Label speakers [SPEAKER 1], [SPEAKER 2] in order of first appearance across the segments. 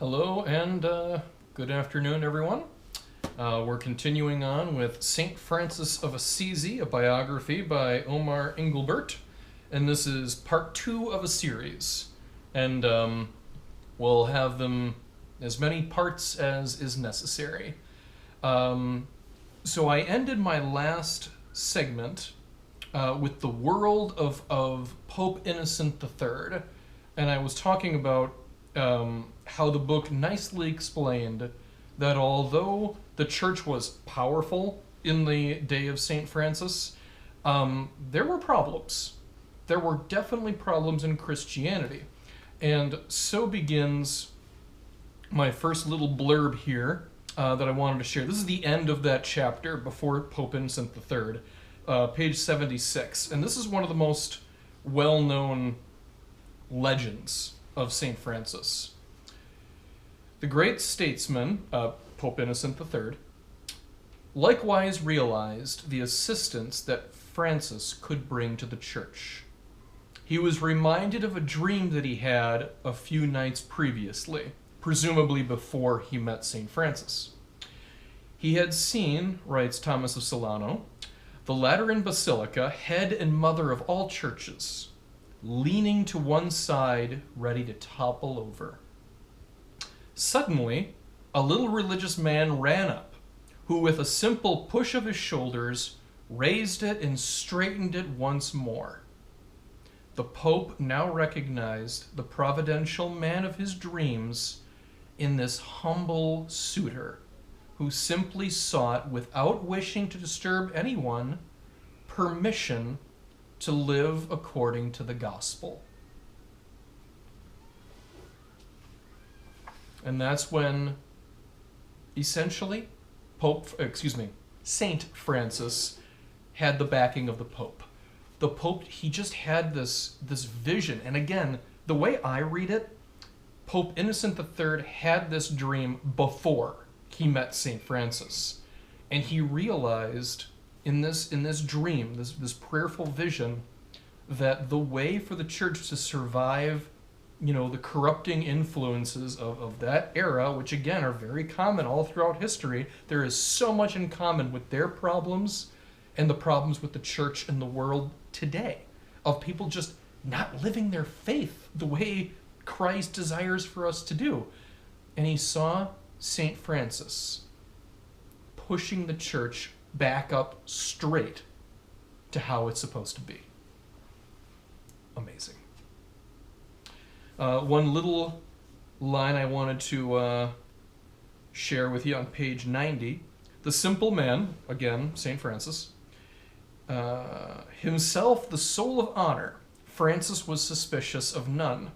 [SPEAKER 1] Hello and good afternoon, everyone. We're continuing on with Saint Francis of Assisi, a biography by Omer Englebert, and this is part 2 of a series. And we'll have them as many parts as is necessary. So I ended my last segment with the world of Pope Innocent III, and I was talking about how the book nicely explained that although the church was powerful in the day of St. Francis, there were problems. There were definitely problems in Christianity. And so begins my first little blurb here that I wanted to share. This is the end of that chapter before Pope Innocent III, page 76. And this is one of the most well-known legends of St. Francis. The great statesman, Pope Innocent III, likewise realized the assistance that Francis could bring to the church. He was reminded of a dream that he had a few nights previously, presumably before he met St. Francis. He had seen, writes Thomas of Solano, the Lateran Basilica, head and mother of all churches, leaning to one side, ready to topple over. Suddenly, a little religious man ran up, who with a simple push of his shoulders raised it and straightened it once more. The Pope now recognized the providential man of his dreams in this humble suitor, who simply sought, without wishing to disturb anyone, permission to live according to the gospel. And that's when, essentially, Saint Francis had the backing of the Pope. The Pope, he just had this vision. And again, the way I read it, Pope Innocent III had this dream before he met Saint Francis. And he realized in this dream, this prayerful vision, that the way for the church to survive, the corrupting influences of that era, which again are very common all throughout history, there is so much in common with their problems and the problems with the church and the world today, of people just not living their faith the way Christ desires for us to do. And he saw St. Francis pushing the church back up straight to how it's supposed to be. Amazing. One little line I wanted to share with you on page 90. The simple man, again, St. Francis, himself the soul of honor, Francis was suspicious of none.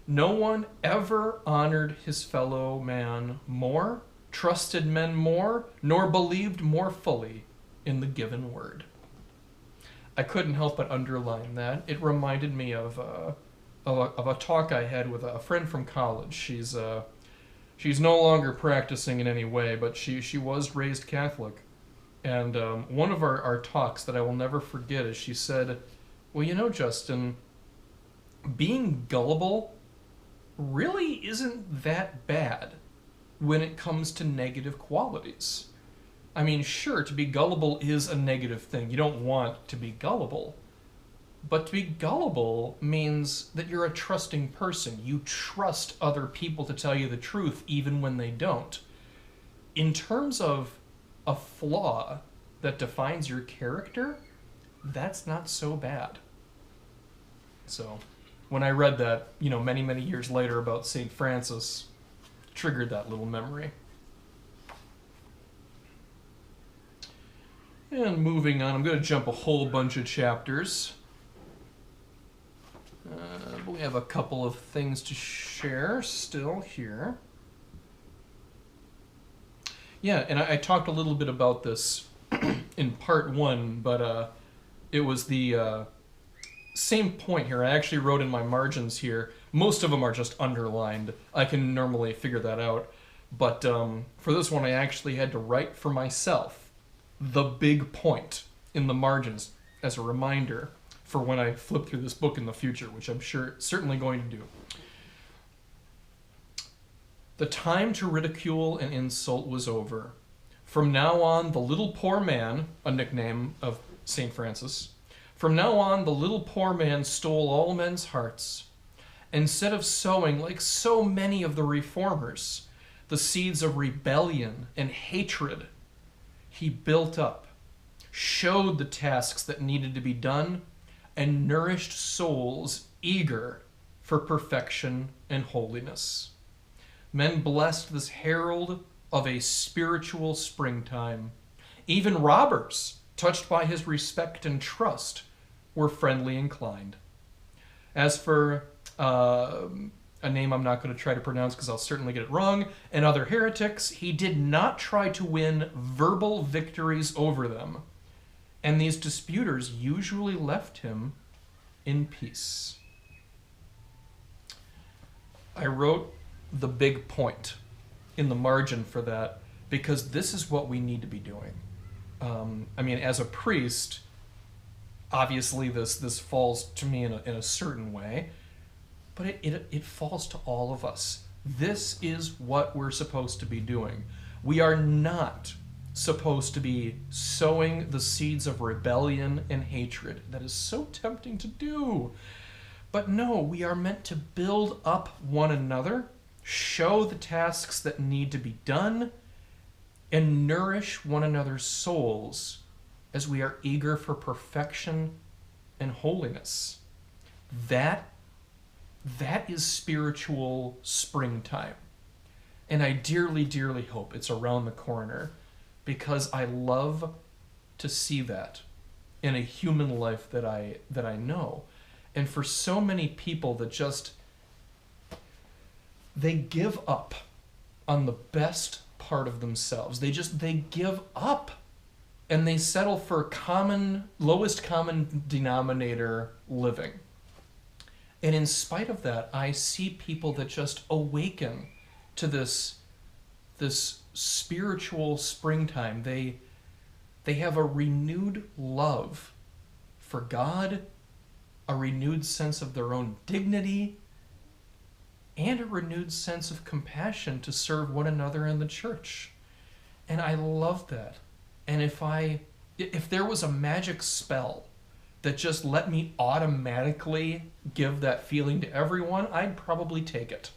[SPEAKER 1] No one ever honored his fellow man more, trusted men more, nor believed more fully in the given word. I couldn't help but underline that. It reminded me of a talk I had with a friend from college. She's no longer practicing in any way, but she was raised Catholic. And one of our talks that I will never forget is she said, well, Justin, being gullible really isn't that bad when it comes to negative qualities. I mean, sure, to be gullible is a negative thing. You don't want to be gullible. But to be gullible means that you're a trusting person. You trust other people to tell you the truth even when they don't. In terms of a flaw that defines your character, that's not so bad. So, when I read that, many, many years later about St. Francis, triggered that little memory. And moving on, I'm going to jump a whole bunch of chapters. We have a couple of things to share still here. Yeah, and I talked a little bit about this in part 1, but it was the same point here. I actually wrote in my margins here. Most of them are just underlined. I can normally figure that out. But for this one, I actually had to write for myself the big point in the margins as a reminder for when I flip through this book in the future, which I'm certainly going to do. The time to ridicule and insult was over. From now on, the little poor man, a nickname of Saint Francis, from now on, the little poor man stole all men's hearts. Instead of sowing, like so many of the reformers, the seeds of rebellion and hatred, he built up, showed the tasks that needed to be done, and nourished souls eager for perfection and holiness. Men blessed this herald of a spiritual springtime. Even robbers, touched by his respect and trust, were friendly inclined. As for a name I'm not going to try to pronounce because I'll certainly get it wrong, and other heretics, he did not try to win verbal victories over them, and these disputers usually left him in peace. I wrote the big point in the margin for that because this is what we need to be doing. As a priest, obviously this falls to me in a certain way, but it falls to all of us. This is what we're supposed to be doing. We are not supposed to be sowing the seeds of rebellion and hatred. That is so tempting to do. But no, we are meant to build up one another, show the tasks that need to be done, and nourish one another's souls as we are eager for perfection and holiness. That is spiritual springtime. And I dearly, dearly hope it's around the corner because I love to see that in a human life that I know. And for so many people that just, they give up on the best part of themselves. They give up and they settle for lowest common denominator living. And in spite of that, I see people that just awaken to this spiritual springtime. They have a renewed love for God, a renewed sense of their own dignity, and a renewed sense of compassion to serve one another in the church. And I love that. And if there was a magic spell that just let me automatically give that feeling to everyone, I'd probably take it.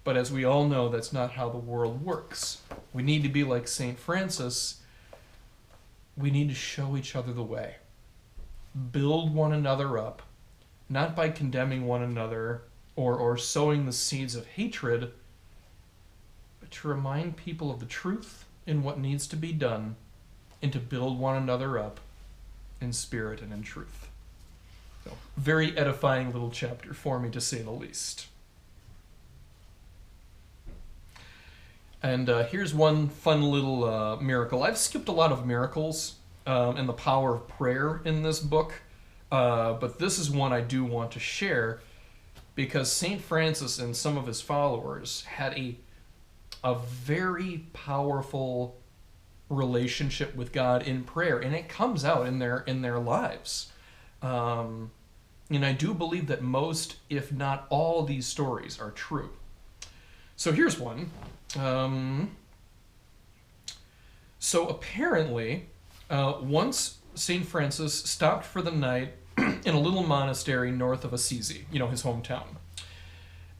[SPEAKER 1] But as we all know, that's not how the world works. We need to be like Saint Francis. We need to show each other the way. Build one another up, not by condemning one another or sowing the seeds of hatred, but to remind people of the truth in what needs to be done and to build one another up in spirit and in truth. So, very edifying little chapter for me, to say the least. And here's one fun little miracle. I've skipped a lot of miracles and the power of prayer in this book, but this is one I do want to share because Saint Francis and some of his followers had a very powerful relationship with God in prayer, and it comes out in their lives. And I do believe that most, if not all, these stories are true. So here's one. So apparently, once Saint Francis stopped for the night in a little monastery north of Assisi, his hometown.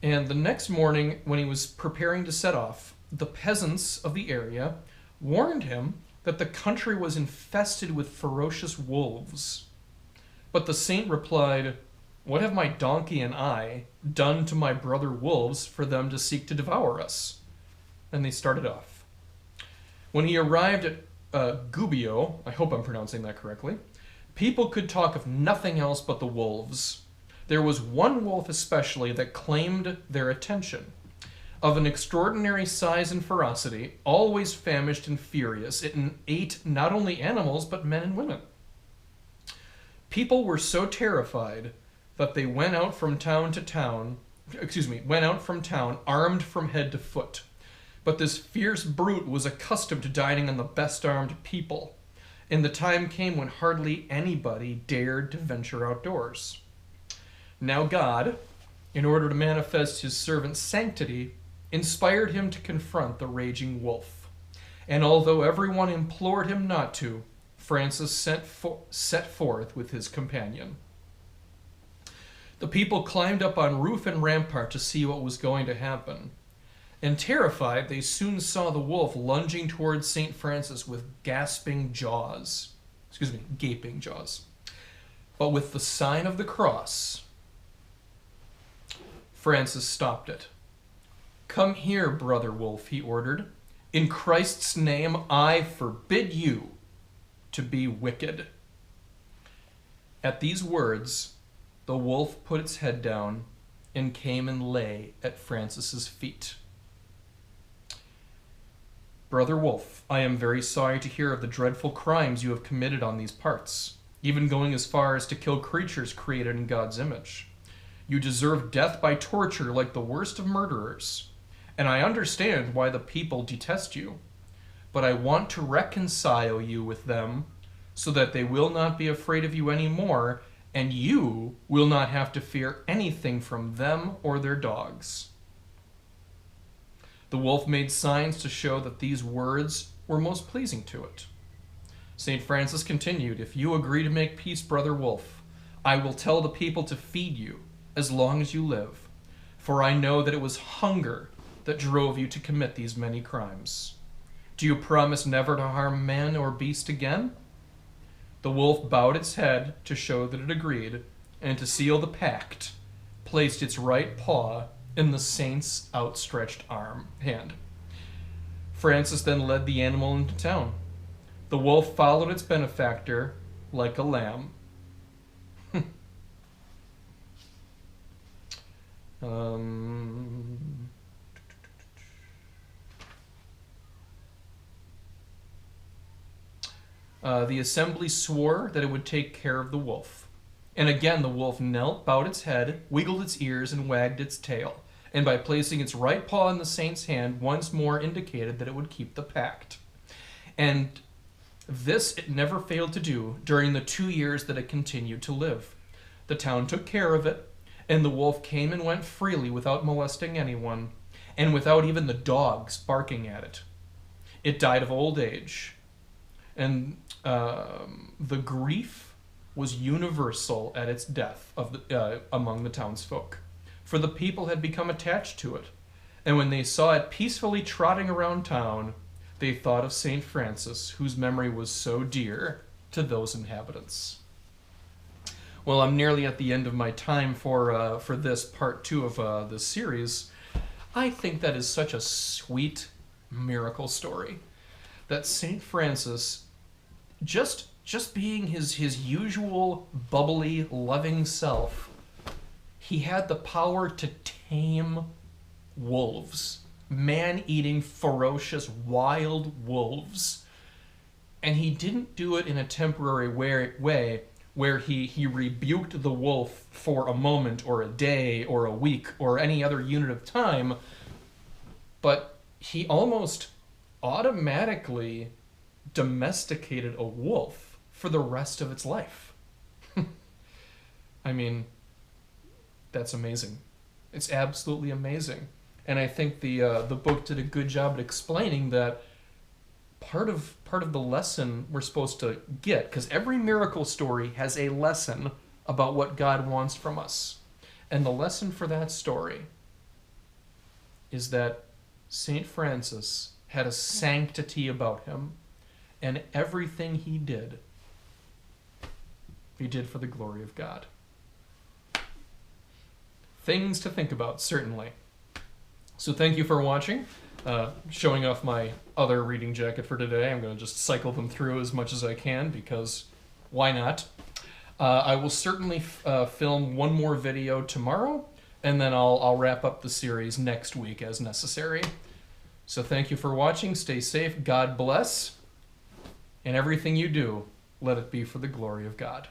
[SPEAKER 1] And the next morning, when he was preparing to set off, the peasants of the area warned him that the country was infested with ferocious wolves. But the saint replied, "What have my donkey and I done to my brother wolves for them to seek to devour us?" And they started off. When he arrived at Gubbio, I hope I'm pronouncing that correctly, people could talk of nothing else but the wolves. There was one wolf especially that claimed their attention. Of an extraordinary size and ferocity, always famished and furious, it ate not only animals but men and women. People were so terrified that they went out from town armed from head to foot. But this fierce brute was accustomed to dining on the best armed people, and the time came when hardly anybody dared to venture outdoors. Now God, in order to manifest his servant's sanctity, inspired him to confront the raging wolf. And although everyone implored him not to, Francis set forth with his companion. The people climbed up on roof and rampart to see what was going to happen. And terrified, they soon saw the wolf lunging towards Saint Francis with gaping jaws. But with the sign of the cross, Francis stopped it. "Come here, brother wolf," he ordered. "In Christ's name, I forbid you to be wicked." At these words, the wolf put its head down and came and lay at Francis's feet. "Brother Wolf, I am very sorry to hear of the dreadful crimes you have committed on these parts, even going as far as to kill creatures created in God's image. You deserve death by torture like the worst of murderers, and I understand why the people detest you. But I want to reconcile you with them so that they will not be afraid of you anymore, and you will not have to fear anything from them or their dogs." The wolf made signs to show that these words were most pleasing to it. St. Francis continued, "If you agree to make peace, brother wolf, I will tell the people to feed you as long as you live, for I know that it was hunger that drove you to commit these many crimes. Do you promise never to harm man or beast again?" The wolf bowed its head to show that it agreed, and to seal the pact, placed its right paw in the saint's outstretched hand. Francis then led the animal into town. The wolf followed its benefactor like a lamb. The assembly swore that it would take care of the wolf. And again the wolf knelt, bowed its head, wiggled its ears, and wagged its tail, and by placing its right paw in the saint's hand once more indicated that it would keep the pact. And this it never failed to do during the 2 years that it continued to live. The town took care of it, and the wolf came and went freely without molesting anyone, and without even the dogs barking at it. It died of old age, and the grief was universal at its death among the townsfolk, for the people had become attached to it, and when they saw it peacefully trotting around town, they thought of Saint Francis, whose memory was so dear to those inhabitants. Well, I'm nearly at the end of my time for this part 2 of this series. I think that is such a sweet miracle story, that Saint Francis, just being his usual bubbly, loving self, he had the power to tame wolves, man-eating, ferocious, wild wolves. And he didn't do it in a temporary way where he rebuked the wolf for a moment or a day or a week or any other unit of time, but he almost automatically domesticated a wolf for the rest of its life. I mean, that's amazing. It's absolutely amazing. And I think the book did a good job at explaining that part of the lesson we're supposed to get, because every miracle story has a lesson about what God wants from us. And the lesson for that story is that Saint Francis had a sanctity about him, and everything he did for the glory of God. Things to think about, certainly. So thank you for watching. Showing off my other reading jacket for today. I'm going to just cycle them through as much as I can, because why not? I will certainly film one more video tomorrow, and then I'll wrap up the series next week as necessary. So thank you for watching. Stay safe. God bless. And everything you do, let it be for the glory of God.